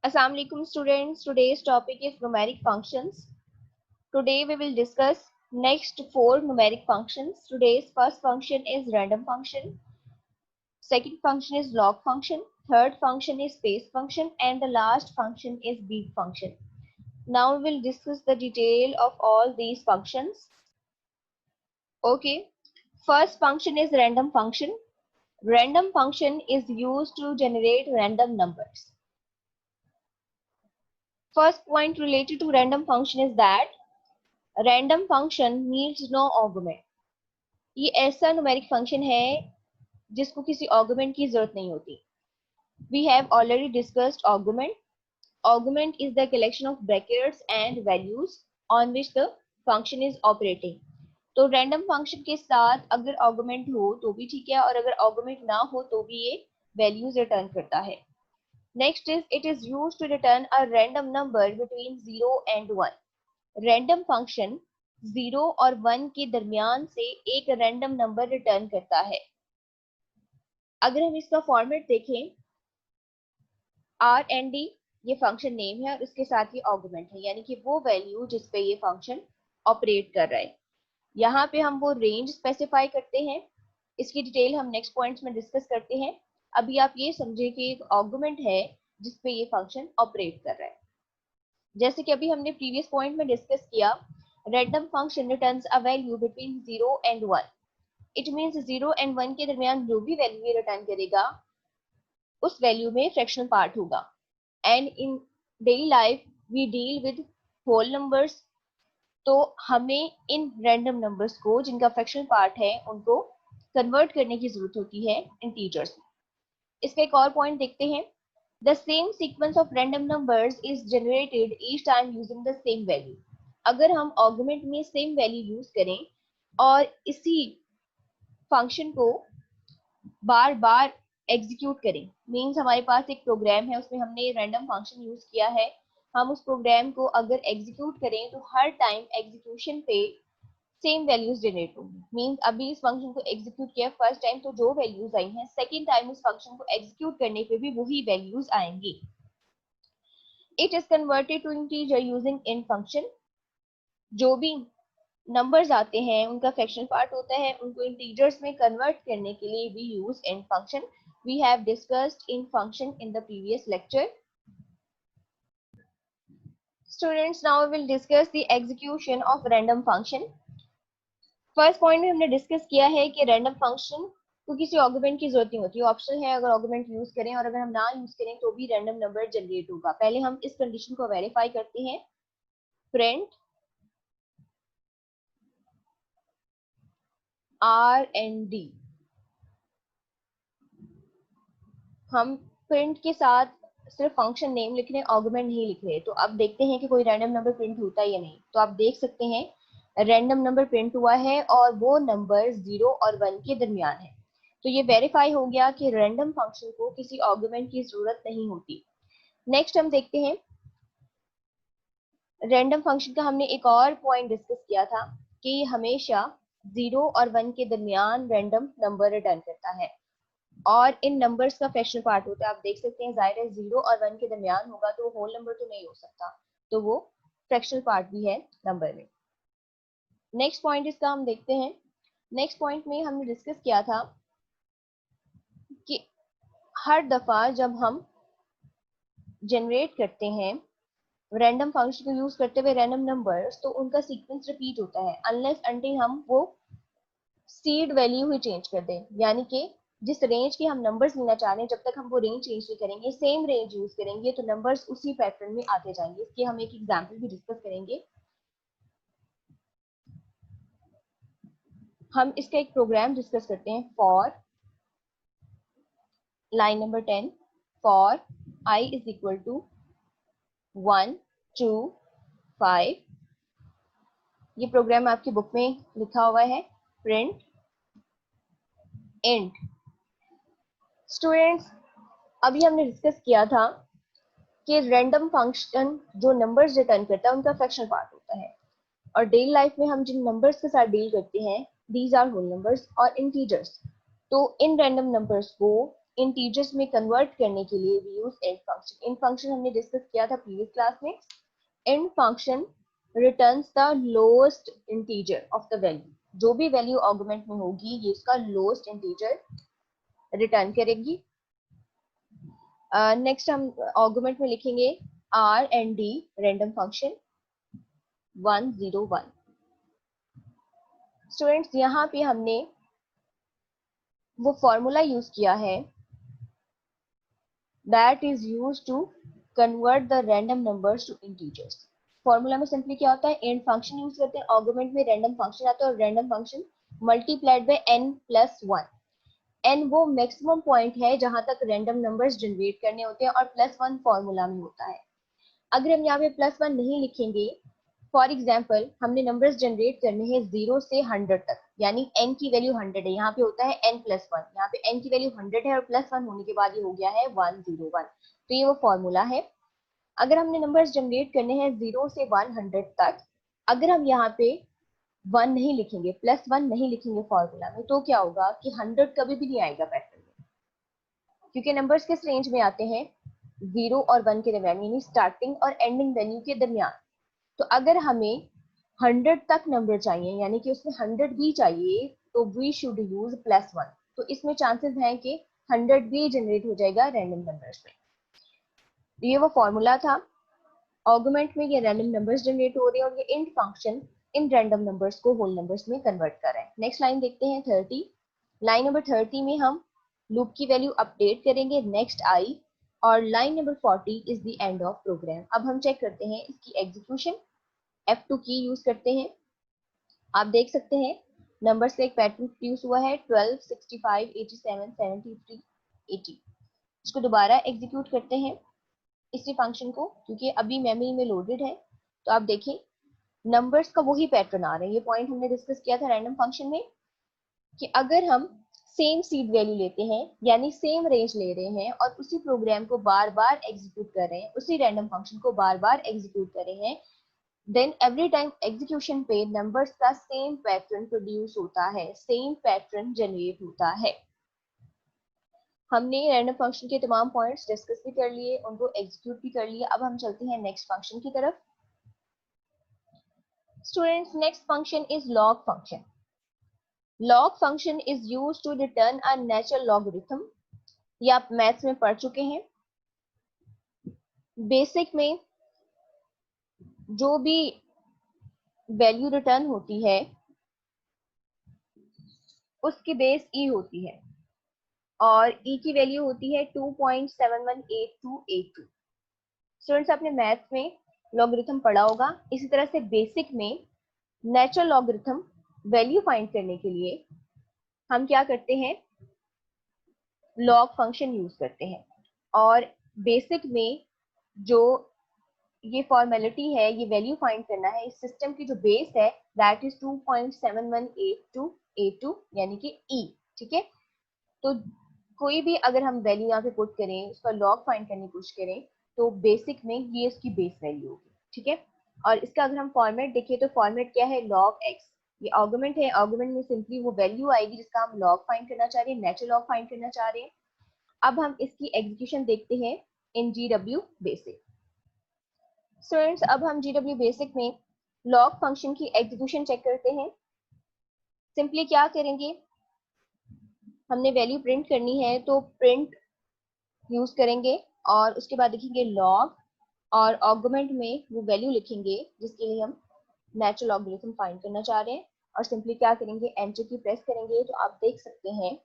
Assalamu alaikum students. Today's topic is numeric functions. Today we will discuss next four numeric functions. Today's first function is random function. Second function is log function. Third function is space function, and the last function is beat function. Now we will discuss the detail of all these functions. Okay. First function is random function. Random function is used to generate random numbers. First point related to random function is that random function needs no argument. ये ऐसा numeric function है जिसको किसी argument की जरूरत नहीं होती। We have already discussed argument. Argument is the collection of brackets and values on which the function is operating. तो रैंडम फंक्शन के साथ अगर आर्गुमेंट हो तो भी ठीक है, और अगर आर्गुमेंट ना हो तो भी ये वैल्यूज रिटर्न करता है। Next is it is use to return a random number between 0 and 1। Random function 0 और 1 के दरमियान से एक रैंडम नंबर रिटर्न करता है। अगर हम इसका फॉर्मेट देखें, आर एंड डी ये फंक्शन नेम है और उसके साथ ये आर्गुमेंट है, यानी कि वो वैल्यू जिस पे ये फंक्शन ऑपरेट कर रहा है। यहाँ पे हम वो रेंज स्पेसिफाई करते हैं। इसकी डिटेल हम नेक्स्ट पॉइंट्स में डिस्कस करते हैं। अभी आप ये समझे कि एक आर्गुमेंट है जिसपे ये फंक्शन ऑपरेट कर रहा है। जैसे कि अभी हमने प्रीवियस पॉइंट में डिस्कस किया, random function returns a value between 0 and 1। It means 0 and 1 के दरमियान जो भी वैल्यू ये रिटर्न करेगा उस वैल्यू में फ्रैक्शनल पार्ट होगा। And in daily life we deal with whole numbers, तो हमें इन रैंडम नंबर्स को जिनका फ्रैक्शनल पार्ट है उनको कन्वर्ट करने की जरूरत होती है इंटीजर्स में। इसका एक और पॉइंट देखते हैं। The same sequence of random numbers is generated each time using the same value. अगर हम आर्गुमेंट में सेम वैल्यू यूज करें और इसी फंक्शन को बार बार एग्जीक्यूट करें, मींस हमारे पास एक प्रोग्राम है उसमें हमने रैंडम फंक्शन यूज किया है, हम उस प्रोग्राम को अगर एग्जीक्यूट करें तो हर टाइम एग्जीक्यूशन पे सेम वैल्यूज जनरेट होंगी। मींस अभी इस फंक्शन को एग्जीक्यूट किया फर्स्ट टाइम तो जो वैल्यूज आई हैं, सेकंड टाइम उस फंक्शन को एग्जीक्यूट करने पे भी वही वैल्यूज आएंगी। It is converted to integer using int function. जो भी नंबर्स आते हैं उनका फ्रैक्शनल पार्ट होता है, उनको इंटीजर्स में कन्वर्ट करने के लिए we use int function. We have discussed int function in the previous lecture. Students, now we will discuss the execution of random function. First point में हमने डिस्कस किया है कि रैंडम फंक्शन को किसी आर्गुमेंट की जरूरत नहीं होती, ऑप्शनल है अगर आर्गुमेंट यूज करें, और अगर हम ना यूज करें तो भी रैंडम नंबर जनरेट होगा। पहले हम इस कंडीशन को वेरीफाई करते हैं। Print R and D. हम प्रिंट के साथ सिर्फ फंक्शन नेम लिख रहे हैं, आर्गुमेंट नहीं लिख रहे। तो अब देखते हैं कि कोई रैंडम नंबर प्रिंट होता है या नहीं। तो आप देख सकते हैं रैंडम नंबर प्रिंट हुआ है और वो नंबर 0 और 1 के दरमियान है। तो ये वेरीफाई हो गया कि रैंडम फंक्शन को किसी आर्गुमेंट की जरूरत नहीं होती। नेक्स्ट हम देखते हैं, रैंडम फंक्शन का हमने एक और पॉइंट डिस्कस किया था कि ये हमेशा 0 और 1 के दरमियान रैंडम नंबर रिटर्न करता है और इन नंबर्स का फ्रैक्शनल पार्ट होता है। आप देख सकते हैं जाहिर है 0 और 1 के दरमियान होगा तो वो होल नंबर तो नहीं हो सकता, तो वो फ्रैक्शनल पार्ट भी है नंबर में। नेक्स्ट पॉइंट इसका हम देखते हैं। नेक्स्ट पॉइंट में हमने डिस्कस किया था कि हर दफा जब हम जनरेट करते हैं रैंडम फंक्शन को यूज करते हुए रैंडम नंबर्स, तो उनका सीक्वेंस रिपीट होता है अनलेस अनटिल हम वो सीड वैल्यू ही चेंज कर दें। यानी कि जिस रेंज के हम नंबर्स लेना चाह रहे हैं, जब तक हम वो रेंज चेंज नहीं करेंगे, सेम रेंज यूज करेंगे, तो नंबर्स उसी पैटर्न में आते जाएंगे। इसके हम एक एग्जांपल भी डिस्कस करेंगे। हम इसका एक प्रोग्राम डिस्कस करते हैं। For line number 10, for I is equal to 1 2 5। ये प्रोग्राम आपकी बुक में लिखा हुआ है। Print int. स्टूडेंट्स, अभी हमने डिस्कस किया था कि रैंडम फंक्शन जो नंबर्स रिटर्न करता है उनका फ्रैक्शनल पार्ट होता है, और डेली लाइफ में हम जिन नंबर्स के साथ डील करते हैं दीज आर होल नंबर्स और इंटीजर्स। तो इन रैंडम नंबर्स को इंटीजर्स में कन्वर्ट करने के लिए we use int function. Int function हमने डिस्कस किया था प्रीवियस क्लास में। Int function returns the lowest integer of the value, जो भी वैल्यू आर्गुमेंट में होगी ये उसका लोएस्ट इंटीजर रिटर्न करेगी। नेक्स्ट हम आर्गुमेंट में लिखेंगे R and D random function 101। Students यहाँ पे हमने वो फॉर्मूला यूज किया है that is used to convert the random numbers to integers। Formula में सिंपली क्या होता है, इंट फंक्शन यूज करते हैं, आर्गुमेंट में रैंडम फंक्शन आता है और random function multiplied by n+1। n वो मैक्सिमम पॉइंट है जहां तक रैंडम नंबर्स जनरेट करने होते हैं और +1 फॉर्मूला में होता है। अगर हम यहाँ पे +1 नहीं लिखेंगे, फॉर एग्जाम्पल हमने नंबर्स जनरेट करने हैं 0 से 100 तक, यानी n की वैल्यू 100 है, यहाँ पे होता है n+1, यहाँ पे n की वैल्यू 100 है और +1 होने के बाद ये हो गया है 101। तो ये वो फॉर्मूला है। अगर हमने नंबर्स जनरेट करने हैं 0 से 100 तक, अगर हम यहाँ पे 1 नहीं लिखेंगे, +1 नहीं लिखेंगे फॉर्मूला में, तो क्या होगा कि 100 कभी भी नहीं आएगा पैटर्न में, क्योंकि नंबर्स किस रेंज में आते हैं, 0 और 1 के दरमियान, यानी स्टार्टिंग और एंडिंग वैल्यू के दरमियान। तो अगर हमें 100 तक नंबर चाहिए, यानी कि उसमें 100 भी चाहिए, तो वी शुड यूज +1। तो इसमें चांसेस हैं कि 100 भी जनरेट हो जाएगा रैंडम नंबर्स में। ये वो फॉर्मूला था। आर्गुमेंट में ये रैंडम नंबर्स जनरेट हो रहे हैं और ये int function in random numbers को होल नंबर्स में कन्वर्ट कर रहा है। नेक्स्ट लाइन देखते हैं 30। लाइन नंबर 30 में हम लूप की वैल्यू अपडेट करेंगे नेक्स्ट आई, और line number 40 is the end of program. अब हम चेक करते हैं इसकी एग्जीक्यूशन। F2 की यूज करते हैं। आप देख सकते हैं नंबर्स का एक पैटर्न प्रोड्यूस हुआ है 12, 65, 87, 73, 80। इसको दोबारा एग्जीक्यूट करते हैं इसी फंक्शन को, क्योंकि अभी मेमोरी में लोडेड है। तो आप देखें नंबर्स का वही पैटर्न आ रहा है। ये पॉइंट हमने डिस्कस किया था रैंडम फंक्शन में कि अगर हम सेम सीड वैल्यू लेते हैं, यानी सेम रेंज ले रहे हैं और उसी प्रोग्राम को बार बार एग्जीक्यूट कर रहे हैं, उसी रैंडम फंक्शन को बार बार एग्जीक्यूट कर रहे हैं, देन एवरी टाइम एग्जीक्यूशन पे नंबर्स का सेम पैटर्न प्रोड्यूस होता है, सेम पैटर्न जनरेट होता है। हमने रैंडम फंक्शन के तमाम पॉइंट्स डिस्कस भी कर लिए, उनको एग्जीक्यूट भी कर लिए। अब हम चलते हैं नेक्स्ट फंक्शन की तरफ। Students, next function is log function. Log function is used to return a natural logarithm. ये आप मैथ्स में पढ़ चुके हैं। बेसिक में जो भी वैल्यू रिटर्न होती है उसकी बेस ई होती है और ई की वैल्यू होती है 2.718282। स्टूडेंट्स, आपने मैथ्स में लॉगरिथम पढ़ा होगा। इसी तरह से बेसिक में नेचुरल लॉगरिथम वैल्यू फाइंड करने के लिए हम क्या करते हैं, लॉग फंक्शन यूज करते हैं। और बेसिक में जो ये फॉर्मेलिटी है, ये वैल्यू फाइंड करना है, इस सिस्टम की जो बेस है दैट इज 2.718282, यानी कि ई। ठीक है, तो कोई भी अगर हम वैल्यू यहाँ पे पुट करें, उसका लॉग फाइंड करने की कोशिश करें, तो बेसिक में ये उसकी बेस वैल्यू होगी। ठीक है, और इसका अगर हम फॉर्मेट देखें तो फॉर्मेट क्या है, log x। ये आर्गुमेंट है, आर्गुमेंट में सिंपली वो वैल्यू आएगी जिसका हम लॉग फाइंड करना चाह रहे हैं, नेचुरल लॉग फाइंड करना चाह रहे हैं। अब हम इसकी एग्जीक्यूशन देखते हैं इन GW बेसिक। स्टूडेंट्स, अब हम GW बेसिक में लॉग फंक्शन की एग्जीक्यूशन चेक करते हैं। सिंपली क्या करेंगे, हमने वैल्यू प्रिंट करनी है तो प्रिंट यूज करेंगे और उसके बाद लिखेंगे लॉग और आर्गुमेंट में वो वैल्यू लिखेंगे जिसके लिए हम नेचुरल लॉगरिथम फाइंड करना चाह रहे हैं, और सिंपली क्या करेंगे, एंटर की प्रेस करेंगे तो आप देख सकते हैं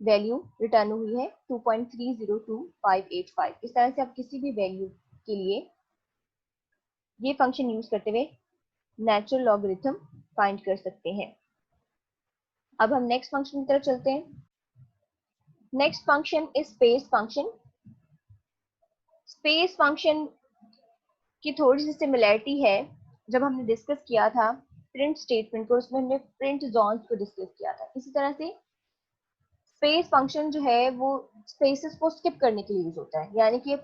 वैल्यू रिटर्न हुई है 2.302585। इस तरह से आप किसी भी वैल्यू के लिए ये फंक्शन यूज करते हुए नेचुरल लॉगरिथम फाइंड कर सकते हैं। अब हम नेक्स्ट फंक्शन की तरफ चलते हैं। Next function is space function. Space function की थोड़ी सी सिमिलैरिटी है, जब हमने डिस्कस किया था प्रिंट स्टेटमेंट को, उसमें हमने प्रिंट जोन्स को डिस्कस किया था। इसी तरह से स्पेस फंक्शन जो है वो स्पेसेस को स्किप करने के लिए यूज होता है, यानी कि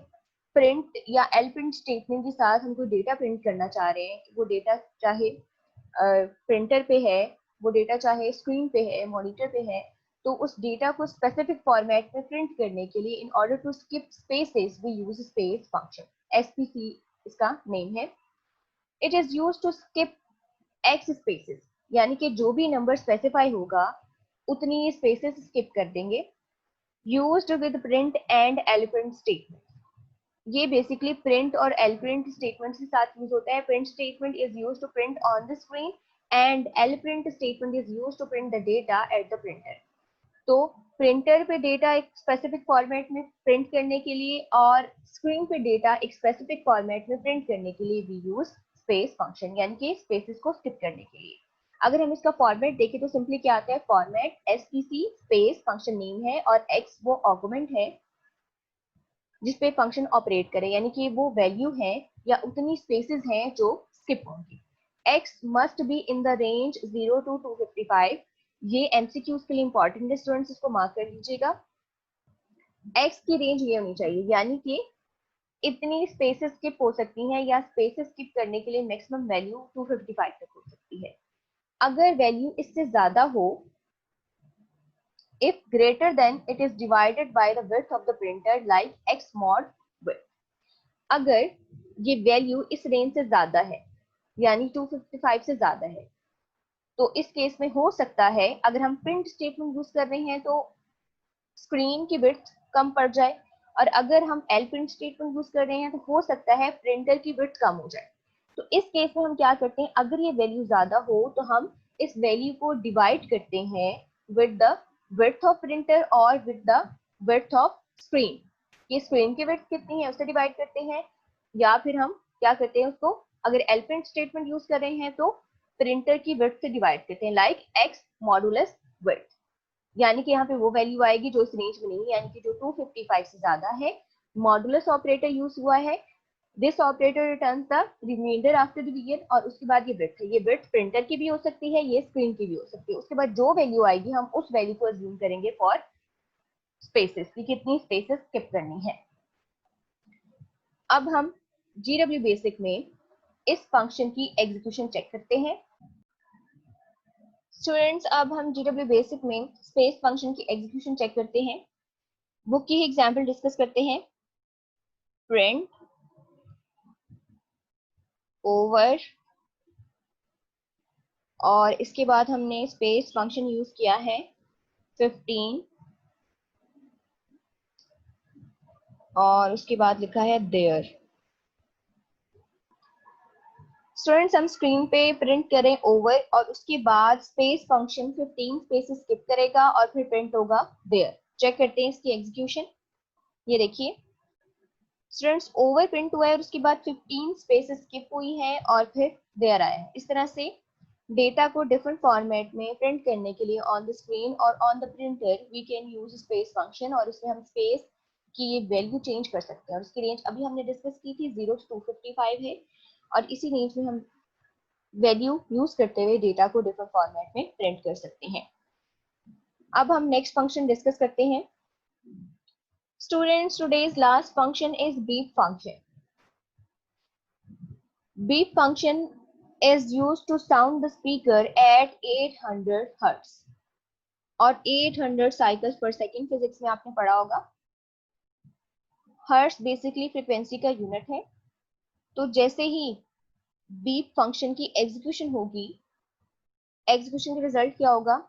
प्रिंट या एल प्रिंट स्टेटमेंट के साथ हम कोई डेटा प्रिंट करना चाह रहे हैं, वो डेटा चाहे प्रिंटर पे है, वो डेटा चाहे स्क्रीन पे है, मॉनिटर पे है, तो उस डेटा को स्पेसिफिक फॉर्मेट में प्रिंट करने के लिए in order to skip spaces we use space function, SPC इसका नेम है। It is used to skip X spaces, यानी कि जो भी नंबर स्पेसिफाई होगा उतनी स्पेसेस स्किप कर देंगे। Used with print and lprint statement, ये बेसिकली प्रिंट और एलिप्रिंट स्टेटमेंट के साथ यूज होता है। Print statement is used to print on the screen and lprint statement is used to print the data at the printer. तो printer पे data एक specific format में प्रिंट करने के लिए और स्क्रीन पे डेटा एक स्पेसिफिक फॉर्मेट में प्रिंट करने के लिए वी यूज स्पेस फंक्शन, यानी कि स्पेसेस को स्किप करने के लिए। अगर हम इसका फॉर्मेट देखें तो सिंपली क्या आता है, format STC space function name है और एक्स वो आर्गुमेंट है जिसपे फंक्शन ऑपरेट करे, यानी कि वो वैल्यू है या उतनी स्पेसेस हैं जो स्किप होंगी। X must be in the range 0 to 255, ये एमसीक्यूज के लिए इंपॉर्टेंट है स्टूडेंट्स, इसको मार्क कर लीजिएगा। एक्स की रेंज ये होनी चाहिए, यानी कि इतनी स्पेसेस स्किप हो सकती हैं या स्पेसेस स्किप करने के लिए मैक्सिमम वैल्यू 255 तक हो सकती है। अगर वैल्यू इससे ज्यादा हो, if greater than it is divided by the width of the printer like x mod width, अगर ये वैल्यू इस रेंज से ज्यादा है यानी 255 से ज्यादा है, तो इस केस में हो सकता है अगर हम प्रिंट स्टेटमेंट यूज कर रहे हैं तो स्क्रीन की विड्थ कम पड़ जाए, और अगर हम एल प्रिंट स्टेटमेंट यूज कर रहे हैं तो हो सकता है प्रिंटर की विड्थ कम हो जाए। तो इस केस में हम क्या करते हैं, अगर ये वैल्यू ज्यादा हो तो हम इस वैल्यू को डिवाइड करते हैं with the width of printer और with the width of screen. ये स्क्रीन की विड्थ कितनी है उससे डिवाइड करते हैं, या फिर हम क्या करते हैं उसको, अगर एल प्रिंट स्टेटमेंट यूज कर रहे हैं तो प्रिंटर की विड्थ से डिवाइड करते हैं, लाइक एक्स मॉडुलस विड्थ, यानी कि यहाँ पे वो वैल्यू आएगी जो इस रेंज में नहीं, यानी कि जो 255 से ज्यादा है। मॉडुलस ऑपरेटर यूज हुआ है, this operator returns the remainder after the begin, और उसके बाद ये विड्थ है, ये विड्थ प्रिंटर की भी हो सकती है, ये स्क्रीन की भी हो सकती है। उसके बाद जो वैल्यू आएगी हम उस वैल्यू को अज्यूम करेंगे फॉर स्पेसेस की कितनी स्पेसेस स्किप करनी है। अब हम GW बेसिक में इस फंक्शन की एग्जीक्यूशन चेक करते हैं। स्टूडेंट्स अब हम GW बेसिक में स्पेस फंक्शन की एग्जीक्यूशन चेक करते हैं। बुक की एग्जांपल डिस्कस करते हैं। प्रिंट ओवर, और इसके बाद हमने स्पेस फंक्शन यूज किया है 15, और उसके बाद लिखा है देयर। स्टूडेंट्स हम स्क्रीन पे प्रिंट करें ओवर और उसके बाद स्पेस फंक्शन 15 स्पेसेस स्किप करेगा और फिर प्रिंट होगा देयर। चेक करते हैं इसकी एग्जीक्यूशन। ये देखिए स्टूडेंट्स ओवर प्रिंट हुआ है और उसके बाद 15 स्पेसेस स्किप हुई है और फिर देयर आया है। इस तरह से डेटा को डिफरेंट फॉर्मेट में प्रिंट करने के लिए ऑन द स्क्रीन और on the printer we can use space function, और उसमें हम स्पेस की ये वैल्यू चेंज कर सकते हैं। और उसकी रेंज अभी हमने डिस्कस की थी 0 to 255 है, और इसी रेंज में हम वैल्यू यूज करते हुए डेटा को डिफरेंट फॉर्मेट में प्रिंट कर सकते हैं। अब हम नेक्स्ट फंक्शन डिस्कस करते हैं। Students today's last function is beep function. Beep function is used to sound the speaker at 800 hertz, और 800 साइकिल्स पर सेकेंड फिजिक्स में आपने पढ़ा होगा। हर्ट्स बेसिकली फ्रीक्वेंसी का यूनिट है। तो जैसे ही बीप फंक्शन की एग्जीक्यूशन होगी, एग्जीक्यूशन का रिजल्ट क्या होगा,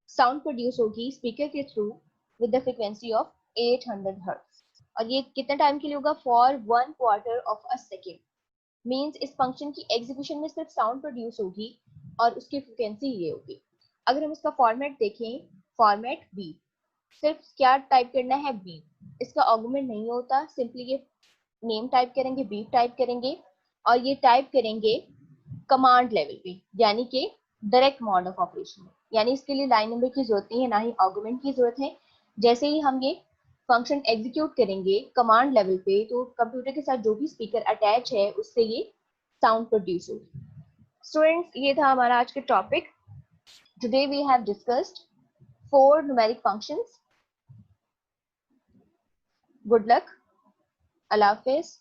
साउंड प्रोड्यूस होगी स्पीकर के through with the frequency of 800 hertz, और ये कितने टाइम के लिए होगा, for 1/4 of a second. Means इस फंक्शन की एग्जीक्यूशन में सिर्फ साउंड प्रोड्यूस होगी और उसकी फ्रीक्वेंसी ये होगी। अगर हम इसका फॉर्मेट देखें, फॉर्मेट बी, सिर्फ क्या टाइप करना है, बी, इसका आर्गुमेंट नहीं होता, सिंपली ये नेम टाइप करेंगे, बी टाइप करेंगे, और ये टाइप करेंगे कमांड लेवल पे, यानी कि डायरेक्ट मोड ऑफ ऑपरेशन, यानी इसके लिए लाइन नंबर की जरूरत नहीं है, ना ही आर्गुमेंट की जरूरत है। जैसे ही हम ये फंक्शन एग्जीक्यूट करेंगे कमांड लेवल पे, तो कंप्यूटर के साथ जो भी स्पीकर अटैच है उससे ये साउंड प्रोड्यूस होगी। स्टूडेंट्स ये था हमारा आज का topic. Today we have discussed 4 numeric functions. Good luck, अल्लाह हाफिज।